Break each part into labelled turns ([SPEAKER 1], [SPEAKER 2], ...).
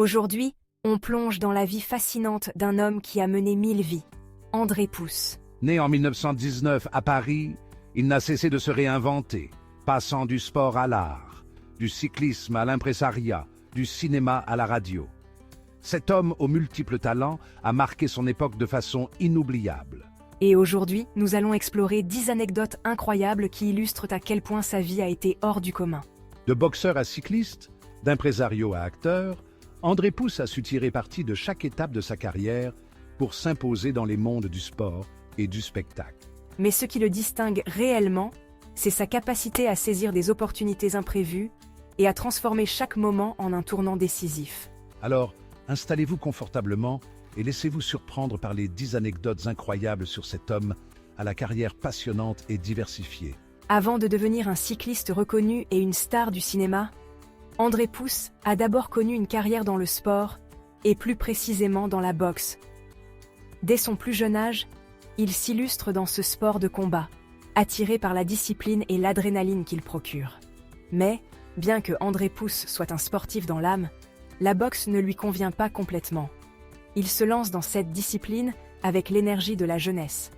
[SPEAKER 1] Aujourd'hui, on plonge dans la vie fascinante d'un homme qui a mené 1000 vies, André Pousse.
[SPEAKER 2] Né en 1919 à Paris, il n'a cessé de se réinventer, passant du sport à l'art, du cyclisme à l'impresariat, du cinéma à la radio. Cet homme aux multiples talents a marqué son époque de façon inoubliable.
[SPEAKER 1] Et aujourd'hui, nous allons explorer 10 anecdotes incroyables qui illustrent à quel point sa vie a été hors du commun.
[SPEAKER 2] De boxeur à cycliste, d'impresario à acteur, André Pousse a su tirer parti de chaque étape de sa carrière pour s'imposer dans les mondes du sport et du spectacle.
[SPEAKER 1] Mais ce qui le distingue réellement, c'est sa capacité à saisir des opportunités imprévues et à transformer chaque moment en un tournant décisif.
[SPEAKER 2] Alors, installez-vous confortablement et laissez-vous surprendre par les 10 anecdotes incroyables sur cet homme à la carrière passionnante et diversifiée.
[SPEAKER 1] Avant de devenir un cycliste reconnu et une star du cinéma, André Pousse a d'abord connu une carrière dans le sport, et plus précisément dans la boxe. Dès son plus jeune âge, il s'illustre dans ce sport de combat, attiré par la discipline et l'adrénaline qu'il procure. Mais, bien que André Pousse soit un sportif dans l'âme, la boxe ne lui convient pas complètement. Il se lance dans cette discipline avec l'énergie de la jeunesse.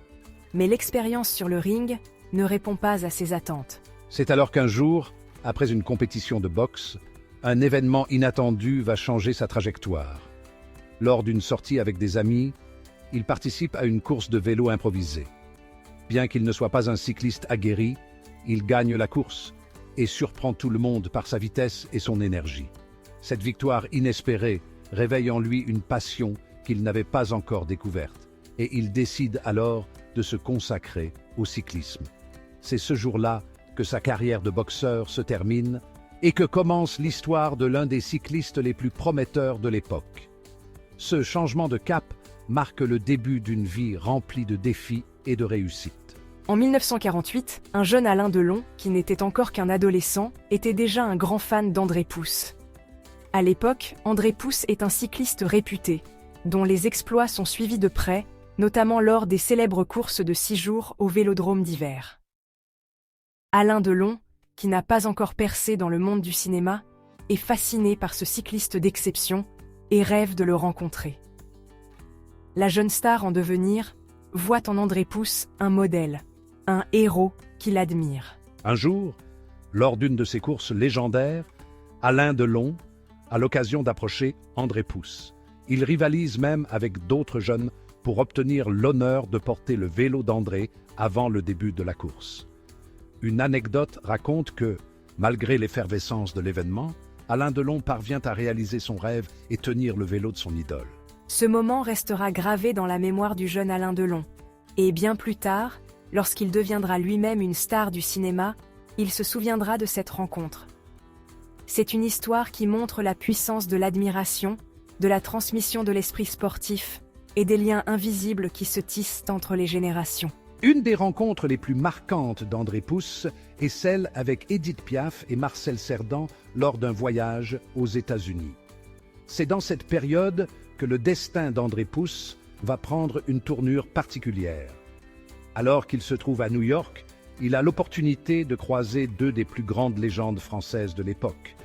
[SPEAKER 1] Mais l'expérience sur le ring ne répond pas à ses attentes.
[SPEAKER 2] C'est alors qu'un jour, après une compétition de boxe, un événement inattendu va changer sa trajectoire. Lors d'une sortie avec des amis, il participe à une course de vélo improvisée. Bien qu'il ne soit pas un cycliste aguerri, il gagne la course et surprend tout le monde par sa vitesse et son énergie. Cette victoire inespérée réveille en lui une passion qu'il n'avait pas encore découverte, et il décide alors de se consacrer au cyclisme. C'est ce jour-là que sa carrière de boxeur se termine et que commence l'histoire de l'un des cyclistes les plus prometteurs de l'époque. Ce changement de cap marque le début d'une vie remplie de défis et de réussites.
[SPEAKER 1] En 1948, un jeune Alain Delon, qui n'était encore qu'un adolescent, était déjà un grand fan d'André Pousse. À l'époque, André Pousse est un cycliste réputé, dont les exploits sont suivis de près, notamment lors des célèbres courses de 6 jours au Vélodrome d'hiver. Alain Delon, qui n'a pas encore percé dans le monde du cinéma, est fasciné par ce cycliste d'exception et rêve de le rencontrer. La jeune star en devenir voit en André Pousse un modèle, un héros qu'il admire.
[SPEAKER 2] Un jour, lors d'une de ces courses légendaires, Alain Delon a l'occasion d'approcher André Pousse. Il rivalise même avec d'autres jeunes pour obtenir l'honneur de porter le vélo d'André avant le début de la course. Une anecdote raconte que, malgré l'effervescence de l'événement, Alain Delon parvient à réaliser son rêve et tenir le vélo de son idole.
[SPEAKER 1] Ce moment restera gravé dans la mémoire du jeune Alain Delon. Et bien plus tard, lorsqu'il deviendra lui-même une star du cinéma, il se souviendra de cette rencontre. C'est une histoire qui montre la puissance de l'admiration, de la transmission de l'esprit sportif et des liens invisibles qui se tissent entre les générations.
[SPEAKER 2] Une des rencontres les plus marquantes d'André Pousse est celle avec Édith Piaf et Marcel Cerdan lors d'un voyage aux États-Unis. C'est dans cette période que le destin d'André Pousse va prendre une tournure particulière. Alors qu'il se trouve à New York, il a l'opportunité de croiser deux des plus grandes légendes françaises de l'époque,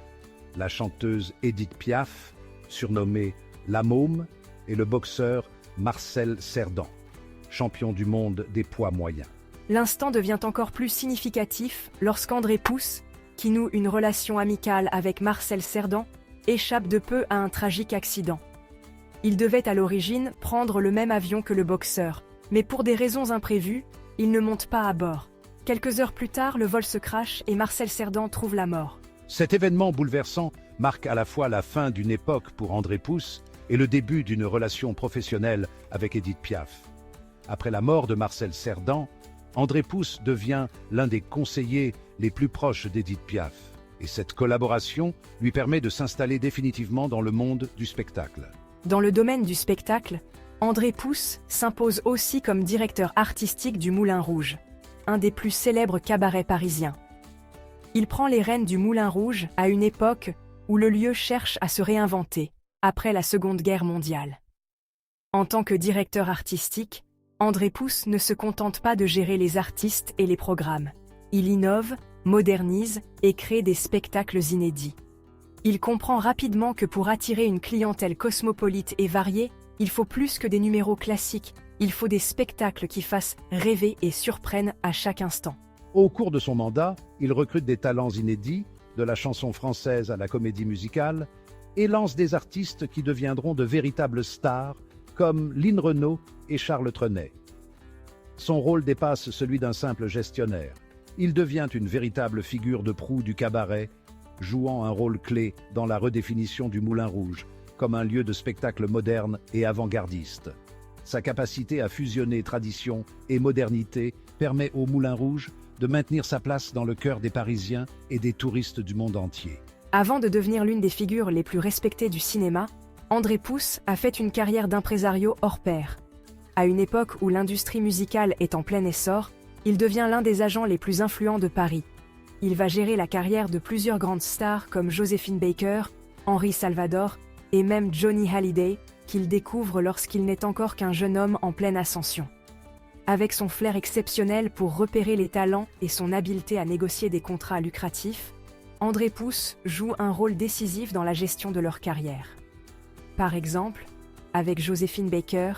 [SPEAKER 2] la chanteuse Édith Piaf, surnommée La Môme, et le boxeur Marcel Cerdan, champion du monde des poids moyens.
[SPEAKER 1] L'instant devient encore plus significatif lorsqu'André Pousse, qui noue une relation amicale avec Marcel Cerdan, échappe de peu à un tragique accident. Il devait à l'origine prendre le même avion que le boxeur, mais pour des raisons imprévues, il ne monte pas à bord. Quelques heures plus tard, le vol se crache et Marcel Cerdan trouve la mort.
[SPEAKER 2] Cet événement bouleversant marque à la fois la fin d'une époque pour André Pousse et le début d'une relation professionnelle avec Édith Piaf. Après la mort de Marcel Cerdan, André Pousse devient l'un des conseillers les plus proches d'Édith Piaf. Et cette collaboration lui permet de s'installer définitivement dans le monde du spectacle.
[SPEAKER 1] Dans le domaine du spectacle, André Pousse s'impose aussi comme directeur artistique du Moulin Rouge, un des plus célèbres cabarets parisiens. Il prend les rênes du Moulin Rouge à une époque où le lieu cherche à se réinventer, après la Seconde Guerre mondiale. En tant que directeur artistique, André Pousse ne se contente pas de gérer les artistes et les programmes. Il innove, modernise et crée des spectacles inédits. Il comprend rapidement que pour attirer une clientèle cosmopolite et variée, il faut plus que des numéros classiques, il faut des spectacles qui fassent rêver et surprennent à chaque instant.
[SPEAKER 2] Au cours de son mandat, il recrute des talents inédits, de la chanson française à la comédie musicale, et lance des artistes qui deviendront de véritables stars, comme Lynn Renaud et Charles Trenet. Son rôle dépasse celui d'un simple gestionnaire. Il devient une véritable figure de proue du cabaret, jouant un rôle clé dans la redéfinition du Moulin Rouge, comme un lieu de spectacle moderne et avant-gardiste. Sa capacité à fusionner tradition et modernité permet au Moulin Rouge de maintenir sa place dans le cœur des Parisiens et des touristes du monde entier.
[SPEAKER 1] Avant de devenir l'une des figures les plus respectées du cinéma, André Pousse a fait une carrière d'imprésario hors pair. À une époque où l'industrie musicale est en plein essor, il devient l'un des agents les plus influents de Paris. Il va gérer la carrière de plusieurs grandes stars comme Joséphine Baker, Henri Salvador et même Johnny Hallyday, qu'il découvre lorsqu'il n'est encore qu'un jeune homme en pleine ascension. Avec son flair exceptionnel pour repérer les talents et son habileté à négocier des contrats lucratifs, André Pousse joue un rôle décisif dans la gestion de leur carrière. Par exemple, avec Joséphine Baker,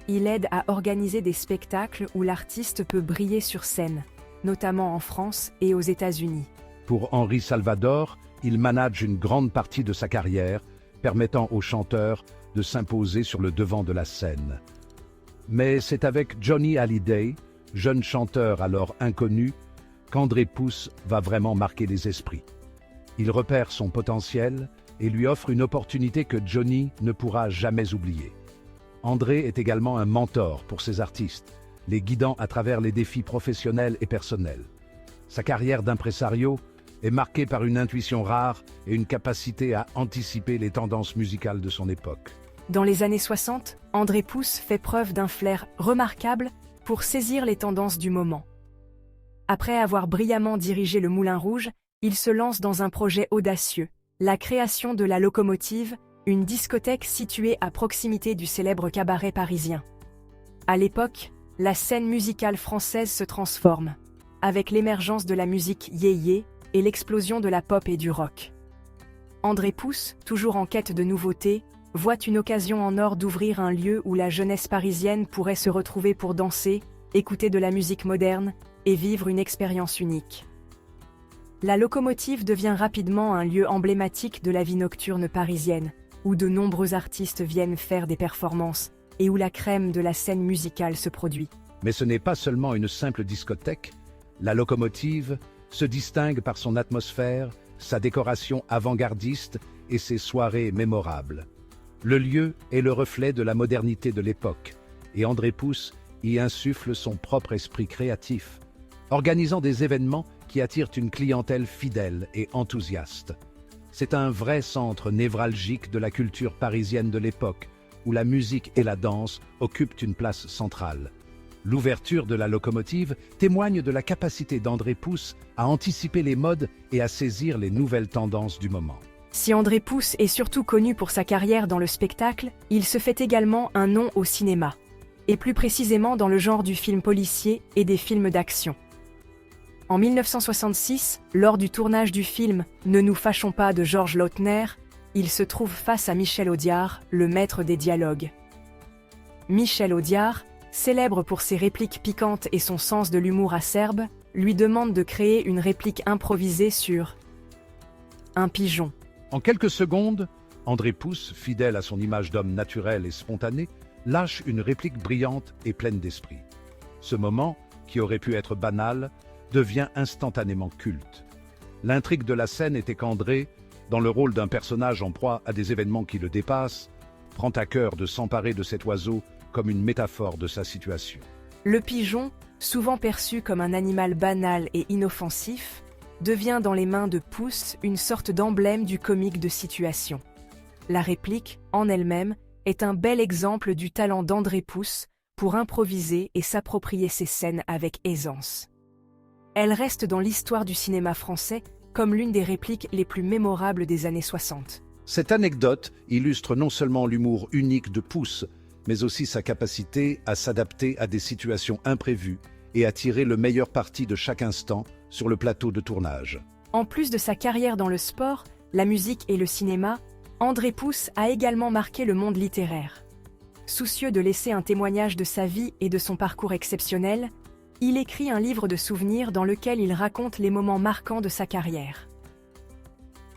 [SPEAKER 1] il aide à organiser des spectacles où l'artiste peut briller sur scène, notamment en France et aux États-Unis.
[SPEAKER 2] Pour Henri Salvador, il manage une grande partie de sa carrière, permettant au chanteur de s'imposer sur le devant de la scène. Mais c'est avec Johnny Hallyday, jeune chanteur alors inconnu, qu'André Pousse va vraiment marquer les esprits. Il repère son potentiel et lui offre une opportunité que Johnny ne pourra jamais oublier. André est également un mentor pour ses artistes, les guidant à travers les défis professionnels et personnels. Sa carrière d'impresario est marquée par une intuition rare et une capacité à anticiper les tendances musicales de son époque.
[SPEAKER 1] Dans les années 60, André Pousse fait preuve d'un flair remarquable pour saisir les tendances du moment. Après avoir brillamment dirigé le Moulin Rouge, il se lance dans un projet audacieux, la création de la Locomotive, une discothèque située à proximité du célèbre cabaret parisien. À l'époque, la scène musicale française se transforme, avec l'émergence de la musique yéyé et l'explosion de la pop et du rock. André Pousse, toujours en quête de nouveautés, voit une occasion en or d'ouvrir un lieu où la jeunesse parisienne pourrait se retrouver pour danser, écouter de la musique moderne et vivre une expérience unique. La Locomotive devient rapidement un lieu emblématique de la vie nocturne parisienne, où de nombreux artistes viennent faire des performances et où la crème de la scène musicale se produit.
[SPEAKER 2] Mais ce n'est pas seulement une simple discothèque, la Locomotive se distingue par son atmosphère, sa décoration avant-gardiste et ses soirées mémorables. Le lieu est le reflet de la modernité de l'époque, et André Pousse y insuffle son propre esprit créatif, organisant des événements qui attirent une clientèle fidèle et enthousiaste. C'est un vrai centre névralgique de la culture parisienne de l'époque, où la musique et la danse occupent une place centrale. L'ouverture de la Locomotive témoigne de la capacité d'André Pousse à anticiper les modes et à saisir les nouvelles tendances du moment.
[SPEAKER 1] Si André Pousse est surtout connu pour sa carrière dans le spectacle, il se fait également un nom au cinéma, et plus précisément dans le genre du film policier et des films d'action. En 1966, lors du tournage du film « Ne nous fâchons pas » de Georges Lautner, il se trouve face à Michel Audiard, le maître des dialogues. Michel Audiard, célèbre pour ses répliques piquantes et son sens de l'humour acerbe, lui demande de créer une réplique improvisée sur un pigeon.
[SPEAKER 2] En quelques secondes, André Pousse, fidèle à son image d'homme naturel et spontané, lâche une réplique brillante et pleine d'esprit. Ce moment, qui aurait pu être banal, devient instantanément culte. L'intrigue de la scène était qu'André, dans le rôle d'un personnage en proie à des événements qui le dépassent, prend à cœur de s'emparer de cet oiseau comme une métaphore de sa situation.
[SPEAKER 1] Le pigeon, souvent perçu comme un animal banal et inoffensif, devient dans les mains de Pousse une sorte d'emblème du comique de situation. La réplique, en elle-même, est un bel exemple du talent d'André Pousse pour improviser et s'approprier ces scènes avec aisance. Elle reste dans l'histoire du cinéma français comme l'une des répliques les plus mémorables des années 60.
[SPEAKER 2] Cette anecdote illustre non seulement l'humour unique de Pousse, mais aussi sa capacité à s'adapter à des situations imprévues et à tirer le meilleur parti de chaque instant sur le plateau de tournage.
[SPEAKER 1] En plus de sa carrière dans le sport, la musique et le cinéma, André Pousse a également marqué le monde littéraire. Soucieux de laisser un témoignage de sa vie et de son parcours exceptionnel, il écrit un livre de souvenirs dans lequel il raconte les moments marquants de sa carrière.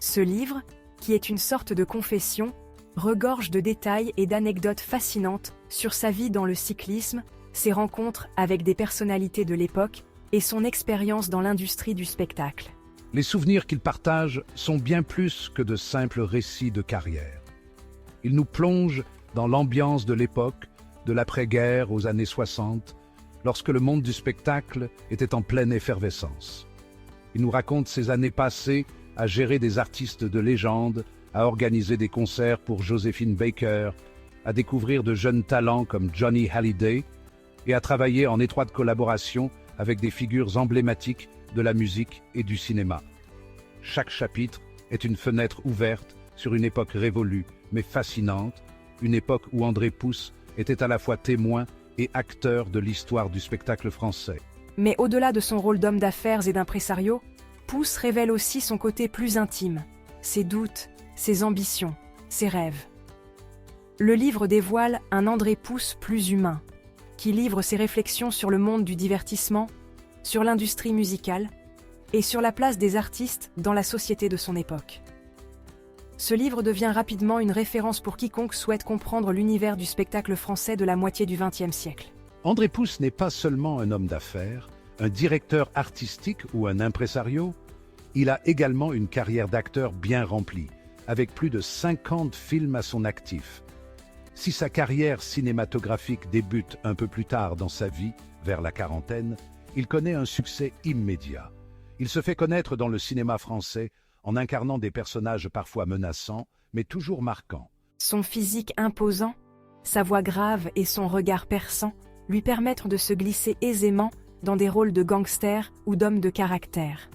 [SPEAKER 1] Ce livre, qui est une sorte de confession, regorge de détails et d'anecdotes fascinantes sur sa vie dans le cyclisme, ses rencontres avec des personnalités de l'époque et son expérience dans l'industrie du spectacle.
[SPEAKER 2] Les souvenirs qu'il partage sont bien plus que de simples récits de carrière. Il nous plonge dans l'ambiance de l'époque, de l'après-guerre aux années 60, lorsque le monde du spectacle était en pleine effervescence. Il nous raconte ses années passées à gérer des artistes de légende, à organiser des concerts pour Joséphine Baker, à découvrir de jeunes talents comme Johnny Hallyday et à travailler en étroite collaboration avec des figures emblématiques de la musique et du cinéma. Chaque chapitre est une fenêtre ouverte sur une époque révolue, mais fascinante, une époque où André Pousse était à la fois témoin et acteur de l'histoire du spectacle français.
[SPEAKER 1] Mais au-delà de son rôle d'homme d'affaires et d'impresario, Pousse révèle aussi son côté plus intime, ses doutes, ses ambitions, ses rêves. Le livre dévoile un André Pousse plus humain, qui livre ses réflexions sur le monde du divertissement, sur l'industrie musicale et sur la place des artistes dans la société de son époque. Ce livre devient rapidement une référence pour quiconque souhaite comprendre l'univers du spectacle français de la moitié du XXe siècle.
[SPEAKER 2] André Pousse n'est pas seulement un homme d'affaires, un directeur artistique ou un impresario, il a également une carrière d'acteur bien remplie, avec plus de 50 films à son actif. Si sa carrière cinématographique débute un peu plus tard dans sa vie, vers la quarantaine, il connaît un succès immédiat. Il se fait connaître dans le cinéma français en incarnant des personnages parfois menaçants, mais toujours marquants.
[SPEAKER 1] Son physique imposant, sa voix grave et son regard perçant lui permettent de se glisser aisément dans des rôles de gangsters ou d'hommes de caractère.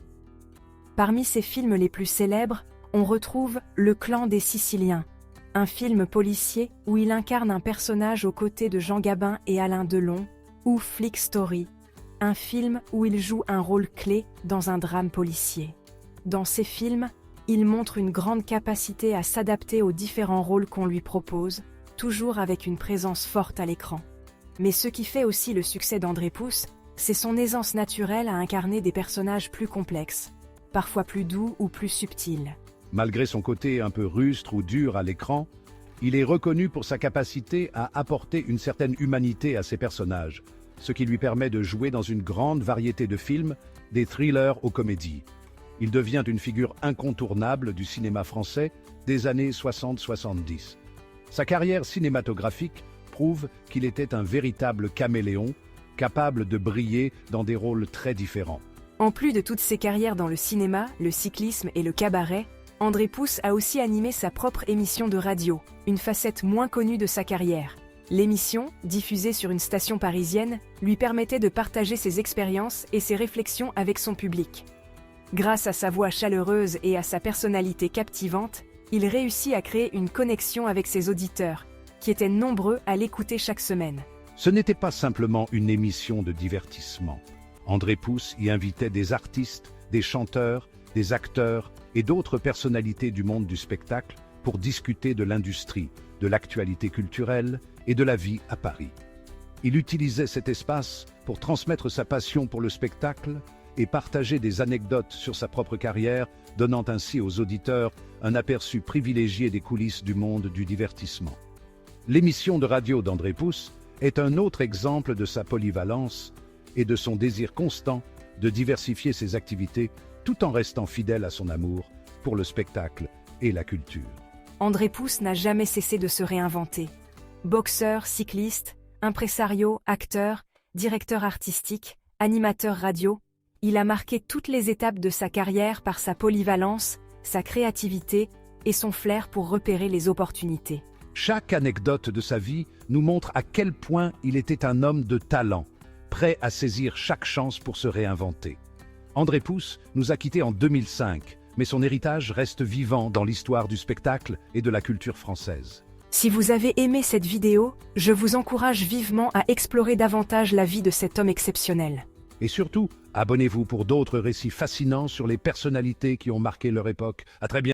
[SPEAKER 1] Parmi ses films les plus célèbres, on retrouve Le Clan des Siciliens, un film policier où il incarne un personnage aux côtés de Jean Gabin et Alain Delon, ou Flick Story, un film où il joue un rôle clé dans un drame policier. Dans ces films, il montre une grande capacité à s'adapter aux différents rôles qu'on lui propose, toujours avec une présence forte à l'écran. Mais ce qui fait aussi le succès d'André Pousse, c'est son aisance naturelle à incarner des personnages plus complexes, parfois plus doux ou plus subtils.
[SPEAKER 2] Malgré son côté un peu rustre ou dur à l'écran, il est reconnu pour sa capacité à apporter une certaine humanité à ses personnages, ce qui lui permet de jouer dans une grande variété de films, des thrillers aux comédies. Il devient une figure incontournable du cinéma français des années 60-70. Sa carrière cinématographique prouve qu'il était un véritable caméléon, capable de briller dans des rôles très différents.
[SPEAKER 1] En plus de toutes ses carrières dans le cinéma, le cyclisme et le cabaret, André Pousse a aussi animé sa propre émission de radio, une facette moins connue de sa carrière. L'émission, diffusée sur une station parisienne, lui permettait de partager ses expériences et ses réflexions avec son public. Grâce à sa voix chaleureuse et à sa personnalité captivante, il réussit à créer une connexion avec ses auditeurs, qui étaient nombreux à l'écouter chaque semaine.
[SPEAKER 2] Ce n'était pas simplement une émission de divertissement. André Pousse y invitait des artistes, des chanteurs, des acteurs et d'autres personnalités du monde du spectacle pour discuter de l'industrie, de l'actualité culturelle et de la vie à Paris. Il utilisait cet espace pour transmettre sa passion pour le spectacle et partager des anecdotes sur sa propre carrière, donnant ainsi aux auditeurs un aperçu privilégié des coulisses du monde du divertissement. L'émission de radio d'André Pousse est un autre exemple de sa polyvalence et de son désir constant de diversifier ses activités tout en restant fidèle à son amour pour le spectacle et la culture.
[SPEAKER 1] André Pousse n'a jamais cessé de se réinventer. Boxeur, cycliste, impresario, acteur, directeur artistique, animateur radio, il a marqué toutes les étapes de sa carrière par sa polyvalence, sa créativité et son flair pour repérer les opportunités.
[SPEAKER 2] Chaque anecdote de sa vie nous montre à quel point il était un homme de talent, prêt à saisir chaque chance pour se réinventer. André Pousse nous a quittés en 2005, mais son héritage reste vivant dans l'histoire du spectacle et de la culture française.
[SPEAKER 1] Si vous avez aimé cette vidéo, je vous encourage vivement à explorer davantage la vie de cet homme exceptionnel.
[SPEAKER 2] Et surtout, abonnez-vous pour d'autres récits fascinants sur les personnalités qui ont marqué leur époque. À très bientôt.